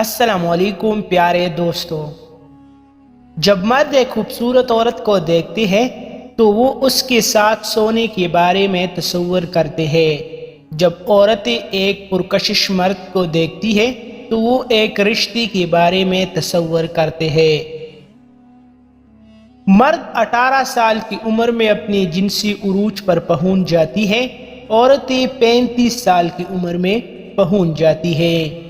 السلام علیکم پیارے دوستو، جب مرد ایک خوبصورت عورت کو دیکھتے ہیں تو وہ اس کے ساتھ سونے کے بارے میں تصور کرتے ہیں۔ جب عورتیں ایک پرکشش مرد کو دیکھتی ہے تو وہ ایک رشتے کے بارے میں تصور کرتے ہیں۔ مرد 18 سال کی عمر میں اپنے جنسی عروج پر پہنچ جاتی ہے، عورتیں 35 سال کی عمر میں پہنچ جاتی ہیں۔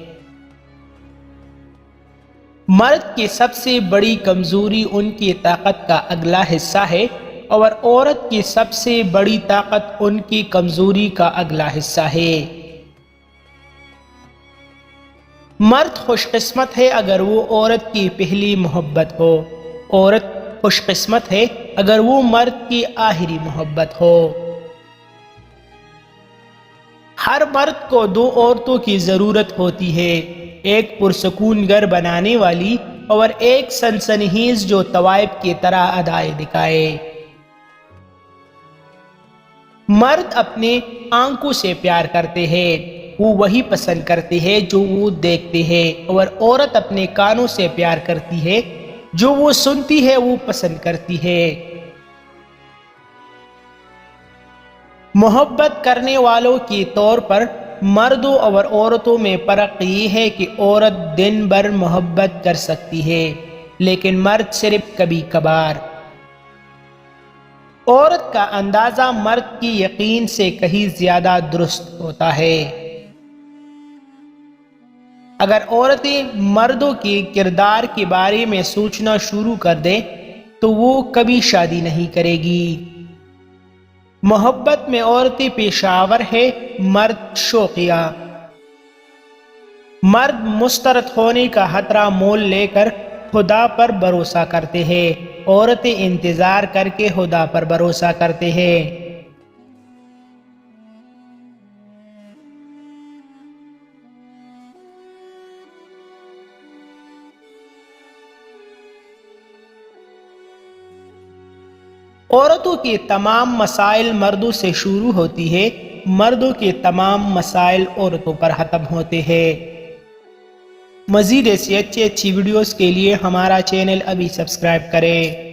مرد کی سب سے بڑی کمزوری ان کی طاقت کا اگلا حصہ ہے اور عورت کی سب سے بڑی طاقت ان کی کمزوری کا اگلا حصہ ہے۔ مرد خوش قسمت ہے اگر وہ عورت کی پہلی محبت ہو، عورت خوش قسمت ہے اگر وہ مرد کی آخری محبت ہو۔ ہر مرد کو 2 عورتوں کی ضرورت ہوتی ہے، ایک پرسکون گھر بنانے والی اور ایک سنسنخیز جو طوائف کی طرح ادائیں دکھائے۔ مرد اپنے آنکھوں سے پیار کرتے ہیں، وہ وہی پسند کرتے ہیں جو وہ دیکھتے ہیں، اور عورت اپنے کانوں سے پیار کرتی ہے، جو وہ سنتی ہے وہ پسند کرتی ہے۔ محبت کرنے والوں کے طور پر مردوں اور عورتوں میں فرق یہ ہے کہ عورت دن بھر محبت کر سکتی ہے لیکن مرد صرف کبھی کبھار۔ عورت کا اندازہ مرد کی یقین سے کہیں زیادہ درست ہوتا ہے۔ اگر عورتیں مردوں کے کردار کے بارے میں سوچنا شروع کر دیں تو وہ کبھی شادی نہیں کرے گی۔ محبت میں عورتیں پیشہ ور ہے، مرد شوقیہ۔ مرد مسترد ہونے کا خطرہ مول لے کر خدا پر بھروسہ کرتے ہیں، عورتیں انتظار کر کے خدا پر بھروسہ کرتے ہیں۔ عورتوں کے تمام مسائل مردوں سے شروع ہوتی ہے، مردوں کے تمام مسائل عورتوں پر ختم ہوتے ہیں۔ مزید ایسی اچھی ویڈیوز کے لیے ہمارا چینل ابھی سبسکرائب کریں۔